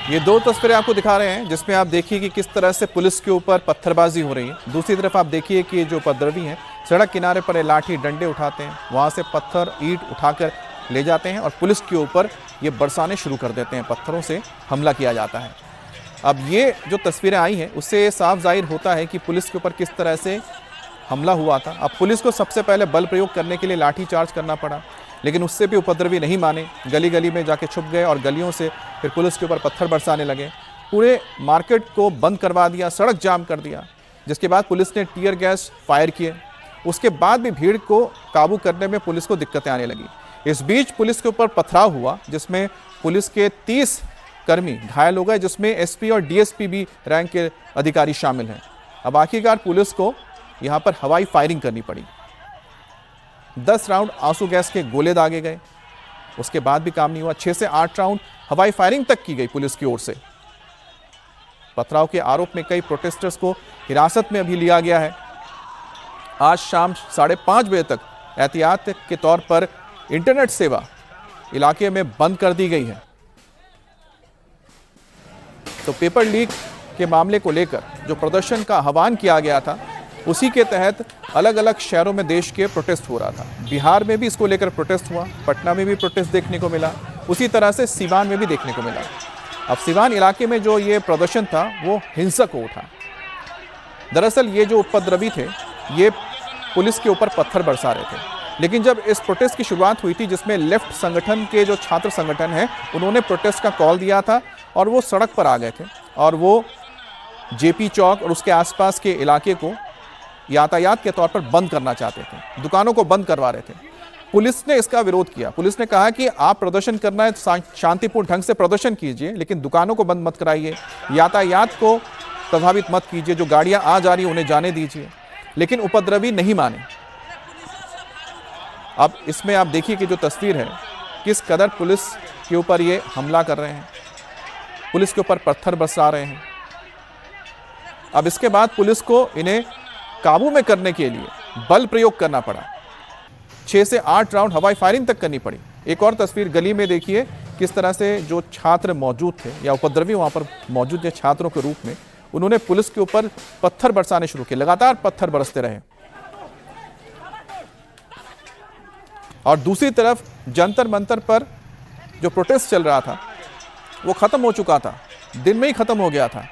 ये दो तस्वीरें आपको दिखा रहे हैं जिसमें आप देखिए कि किस तरह से पुलिस के ऊपर पत्थरबाजी हो रही है। दूसरी तरफ आप देखिए कि जो उपद्रवी हैं सड़क किनारे पर लाठी डंडे उठाते हैं, वहां से पत्थर ईंट उठाकर ले जाते हैं और पुलिस के ऊपर ये बरसाने शुरू कर देते हैं, पत्थरों से हमला किया जाता है। अब ये जो तस्वीरें आई हैं उससे साफ जाहिर होता है कि पुलिस के ऊपर किस तरह से हमला हुआ था। अब पुलिस को सबसे पहले बल प्रयोग करने के लिए लाठी चार्ज करना पड़ा, लेकिन उससे भी उपद्रवी नहीं माने, गली गली में जाके छुप गए और गलियों से फिर पुलिस के ऊपर पत्थर बरसाने लगे। पूरे मार्केट को बंद करवा दिया, सड़क जाम कर दिया, जिसके बाद पुलिस ने टीयर गैस फायर किए। उसके बाद भी भीड़ को काबू करने में पुलिस को दिक्कतें आने लगी। इस बीच पुलिस के ऊपर पथराव हुआ जिसमें पुलिस के 30 कर्मी घायल हो गए, जिसमें एसपी और डीएसपी भी रैंक के अधिकारी शामिल हैं। अब आखिरकार पुलिस को यहाँ पर हवाई फायरिंग करनी पड़ी। 10 राउंड आंसू गैस के गोले दागे गए, उसके बाद भी काम नहीं हुआ। 6 से 8 राउंड हवाई फायरिंग तक की गई पुलिस की ओर से। पथराव के आरोप में कई प्रोटेस्टर्स को हिरासत में अभी लिया गया है। आज शाम 5:30 बजे तक एहतियात के तौर पर इंटरनेट सेवा इलाके में बंद कर दी गई है। तो पेपर लीक के मामले को लेकर जो प्रदर्शन का आह्वान किया गया था, उसी के तहत अलग अलग शहरों में देश के प्रोटेस्ट हो रहा था। बिहार में भी इसको लेकर प्रोटेस्ट हुआ, पटना में भी प्रोटेस्ट देखने को मिला, उसी तरह से सीवान में भी देखने को मिला। अब सीवान इलाके में जो ये प्रदर्शन था वो हिंसक हो उठा। दरअसल ये जो उपद्रवी थे ये पुलिस के ऊपर पत्थर बरसा रहे थे, लेकिन जब इस प्रोटेस्ट की शुरुआत हुई थी जिसमें लेफ्ट संगठन के जो छात्र संगठन है उन्होंने प्रोटेस्ट का कॉल दिया था और वो सड़क पर आ गए थे और वो जेपी चौक और उसके आसपास के इलाके को यातायात के तौर पर बंद करना चाहते थे, दुकानों को बंद करवा रहे थे। पुलिस ने इसका विरोध किया। पुलिस ने कहा कि आप प्रदर्शन करना है शांतिपूर्ण ढंग से प्रदर्शन कीजिए, लेकिन दुकानों को बंद मत कराइए, यातायात को प्रभावित मत कीजिए, जो गाड़ियां आ जा रही हैं उन्हें जाने दीजिए। लेकिन उपद्रवी नहीं माने। अब इसमें आप देखिए कि जो तस्वीर है किस कदर पुलिस के ऊपर ये हमला कर रहे हैं, पुलिस के ऊपर पत्थर बरसा रहे हैं। अब इसके बाद पुलिस को इन्हें काबू में करने के लिए बल प्रयोग करना पड़ा। 6 से 8 राउंड हवाई फायरिंग तक करनी पड़ी। एक और तस्वीर गली में देखिए किस तरह से जो छात्र मौजूद थे या उपद्रवी वहां पर मौजूद थे छात्रों के रूप में, उन्होंने पुलिस के ऊपर पत्थर बरसाने शुरू किए। लगातार पत्थर बरसते रहे। और दूसरी तरफ जंतर मंतर पर जो प्रोटेस्ट चल रहा था वो खत्म हो चुका था, दिन में ही खत्म हो गया था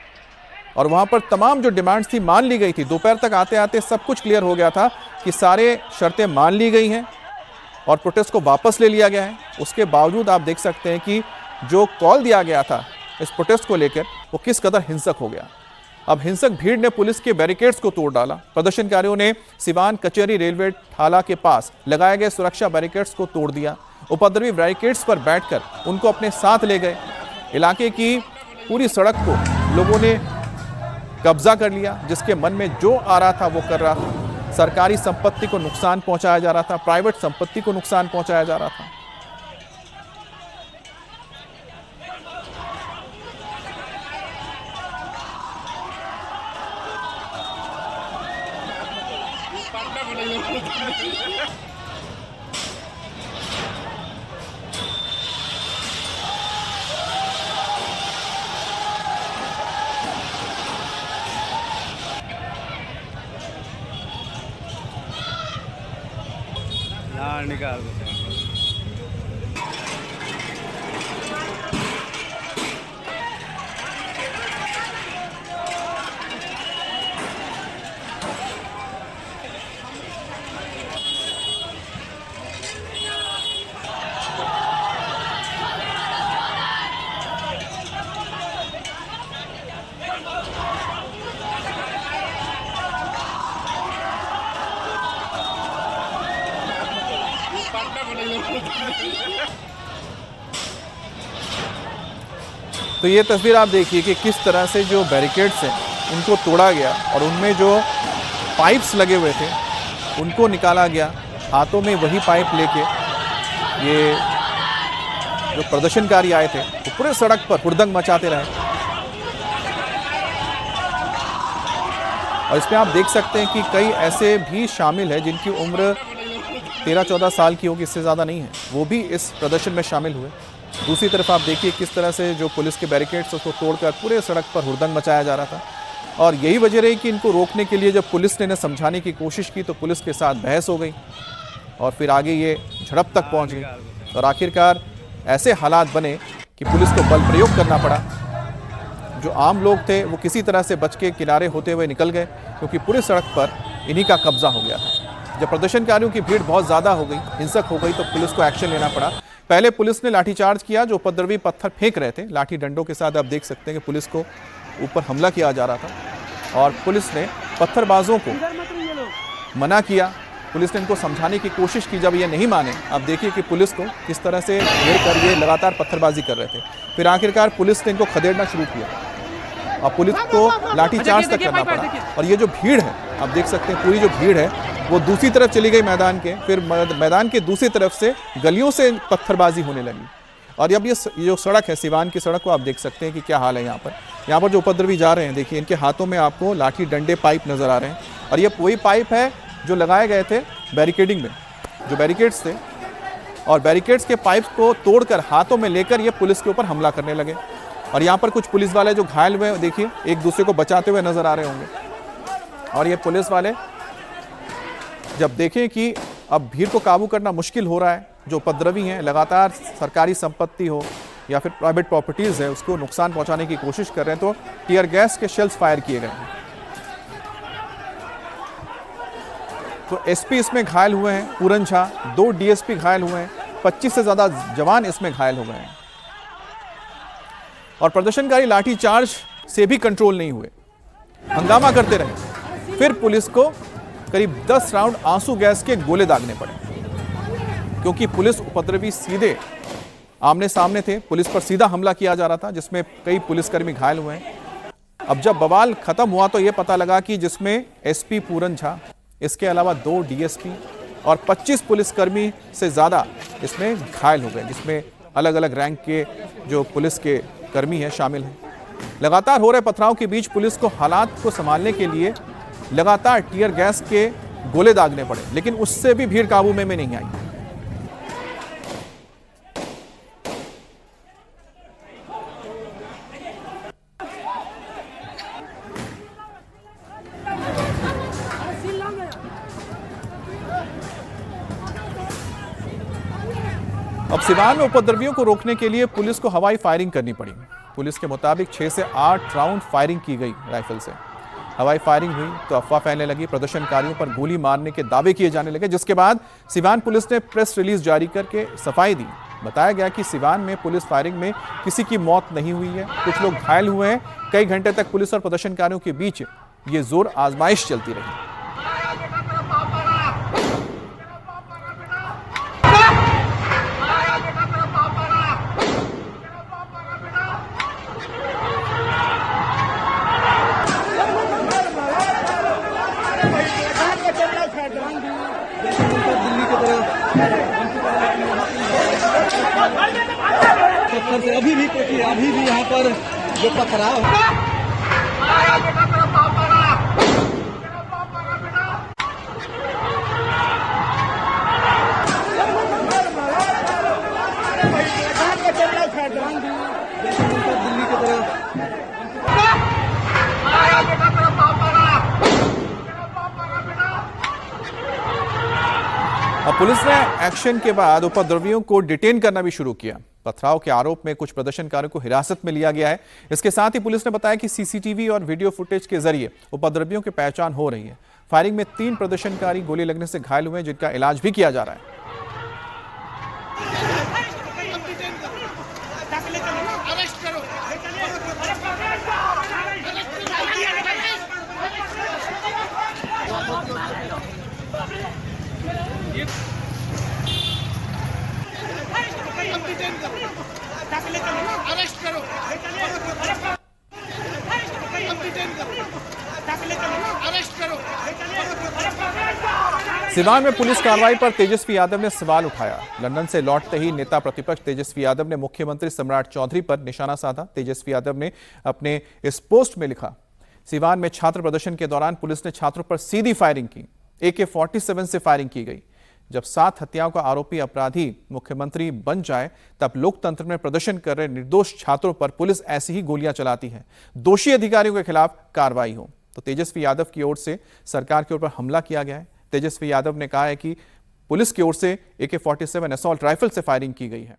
और वहां पर तमाम जो डिमांड्स थी मान ली गई थी। दोपहर तक आते आते सब कुछ क्लियर हो गया था कि सारे शर्तें मान ली गई हैं और प्रोटेस्ट को वापस ले लिया गया है। उसके बावजूद आप देख सकते हैं कि जो कॉल दिया गया था इस प्रोटेस्ट को लेकर वो किस कदर हिंसक हो गया। अब हिंसक भीड़ ने पुलिस के बैरिकेड्स को तोड़ डाला। प्रदर्शनकारियों ने सिवान कचहरी रेलवे ठाला के पास लगाए गए सुरक्षा बैरिकेड्स को तोड़ दिया। उपद्रवी बैरिकेड्स पर बैठकर उनको अपने साथ ले गए। इलाके की पूरी सड़क को लोगों ने कब्जा कर लिया, जिसके मन में जो आ रहा था वो कर रहा था। सरकारी संपत्ति को नुकसान पहुंचाया जा रहा था, प्राइवेट संपत्ति को नुकसान पहुंचाया जा रहा था। निकाल दो। तो ये तस्वीर आप देखिए कि किस तरह से जो बैरिकेड्स हैं उनको तोड़ा गया और उनमें जो पाइप्स लगे हुए थे उनको निकाला गया। हाथों में वही पाइप लेके ये जो प्रदर्शनकारी आए थे वो पूरे सड़क पर हुड़दंग मचाते रहे। और इसमें आप देख सकते हैं कि कई ऐसे भी शामिल हैं जिनकी उम्र 13-14 साल की होगी, इससे ज़्यादा नहीं है, वो भी इस प्रदर्शन में शामिल हुए। दूसरी तरफ आप देखिए किस तरह से जो पुलिस के बैरिकेड्स उसको तोड़कर पूरे सड़क पर हुड़दंग मचाया जा रहा था। और यही वजह रही कि इनको रोकने के लिए जब पुलिस ने इन्हें समझाने की कोशिश की तो पुलिस के साथ बहस हो गई और फिर आगे ये झड़प तक पहुंच गई और आखिरकार ऐसे हालात बने कि पुलिस को बल प्रयोग करना पड़ा। जो आम लोग थे वो किसी तरह से बच के किनारे होते हुए निकल गए क्योंकि पूरी सड़क पर इन्हीं का कब्जा हो गया था। जब प्रदर्शनकारियों की भीड़ बहुत ज़्यादा हो गई, हिंसक हो गई, तो पुलिस को एक्शन लेना पड़ा। पहले पुलिस ने लाठीचार्ज किया, जो उपद्रवी पत्थर फेंक रहे थे लाठी डंडों के साथ। आप देख सकते हैं कि पुलिस को ऊपर हमला किया जा रहा था और पुलिस ने पत्थरबाजों को मना किया। पुलिस ने इनको समझाने की कोशिश की, जब ये नहीं माने आप देखिए कि पुलिस को किस तरह से घेर कर ये लगातार पत्थरबाजी कर रहे थे। फिर आखिरकार पुलिस ने इनको खदेड़ना शुरू किया और पुलिस को लाठीचार्ज तक करना पड़ा। और ये जो भीड़ है आप देख सकते हैं, पूरी जो भीड़ है वो दूसरी तरफ चली गई मैदान के। फिर मैदान के दूसरी तरफ से गलियों से पत्थरबाजी होने लगी। और अब ये जो सड़क है, सिवान की सड़क को आप देख सकते हैं कि क्या हाल है यहाँ पर जो उपद्रवी जा रहे हैं, देखिए इनके हाथों में आपको लाठी डंडे पाइप नजर आ रहे हैं। और ये वही पाइप है जो लगाए गए थे बैरिकेडिंग में, जो बैरिकेड्स थे, और बैरिकेड्स के पाइप को तोड़कर हाथों में लेकर ये पुलिस के ऊपर हमला करने लगे। और यहाँ पर कुछ पुलिस वाले जो घायल हुए देखिए एक दूसरे को बचाते हुए नजर आ रहे होंगे। और ये पुलिस वाले जब देखें कि अब भीड़ को काबू करना मुश्किल हो रहा है, जो उपद्रवी हैं लगातार सरकारी संपत्ति हो या फिर प्राइवेट प्रॉपर्टीज है उसको नुकसान पहुंचाने की कोशिश कर रहे हैं, तो टीयर गैस के शेल्स फायर किए गए हैं। तो एसपी इसमें घायल हुए हैं, पूरन झा, 2 डीएसपी घायल हुए हैं, 25 से ज्यादा जवान इसमें घायल हो गए हैं। और प्रदर्शनकारी लाठीचार्ज से भी कंट्रोल नहीं हुए, हंगामा करते रहे। फिर पुलिस को करीब 10 राउंड आंसू गैस के गोले दागने पड़े क्योंकि पुलिस उपद्रवी सीधे आमने सामने थे। पुलिस पर सीधा हमला किया जा रहा था जिसमें कई पुलिसकर्मी घायल हुए हैं। अब जब बवाल खत्म हुआ तो यह पता लगा कि जिसमें एसपी पूरन झा, इसके अलावा 2 डीएसपी और 25 पुलिसकर्मी से ज्यादा इसमें घायल हो गए, जिसमें अलग अलग रैंक के जो पुलिस के कर्मी हैं शामिल हैं। लगातार हो रहे पथराव के बीच पुलिस को हालात को संभालने के लिए लगातार टीयर गैस के गोले दागने पड़े, लेकिन उससे भी भीड़ काबू में नहीं आई। अब सिवान में उपद्रवियों को रोकने के लिए पुलिस को हवाई फायरिंग करनी पड़ी। पुलिस के मुताबिक 6 से 8 राउंड फायरिंग की गई राइफल से। हवाई फायरिंग हुई तो अफवाह फैलने लगी, प्रदर्शनकारियों पर गोली मारने के दावे किए जाने लगे, जिसके बाद सिवान पुलिस ने प्रेस रिलीज जारी करके सफाई दी। बताया गया कि सिवान में पुलिस फायरिंग में किसी की मौत नहीं हुई है, कुछ लोग घायल हुए हैं। कई घंटे तक पुलिस और प्रदर्शनकारियों के बीच ये जोर आजमाइश चलती रही। अभी भी यहाँ पर जो पथराव दिल्ली की तरफ अब पुलिस ने एक्शन के बाद उपद्रवियों को डिटेन करना भी शुरू किया। पथराव के आरोप में कुछ प्रदर्शनकारियों को हिरासत में लिया गया है। इसके साथ ही पुलिस ने बताया कि सीसीटीवी और वीडियो फुटेज के जरिए उपद्रवियों की पहचान हो रही है। फायरिंग में 3 प्रदर्शनकारी गोली लगने से घायल हुए हैं, जिनका इलाज भी किया जा रहा है। सिवान में पुलिस कार्रवाई पर तेजस्वी यादव ने सवाल उठाया। लंदन से लौटते ही नेता प्रतिपक्ष तेजस्वी यादव ने मुख्यमंत्री सम्राट चौधरी पर निशाना साधा। तेजस्वी यादव ने अपने इस पोस्ट में लिखा, सिवान में छात्र प्रदर्शन के दौरान पुलिस ने छात्रों पर सीधी फायरिंग की। AK-47 से फायरिंग की गई, जब 7 हत्याओं का आरोपी अपराधी मुख्यमंत्री बन जाए तब लोकतंत्र में प्रदर्शन कर रहे निर्दोष छात्रों पर पुलिस ऐसी ही गोलियां चलाती है। दोषी अधिकारियों के खिलाफ कार्रवाई हो। तो तेजस्वी यादव की ओर से सरकार के ऊपर हमला किया गया है। तेजस्वी यादव ने कहा है कि पुलिस की ओर से AK-47 असॉल्ट राइफल से फायरिंग की गई है।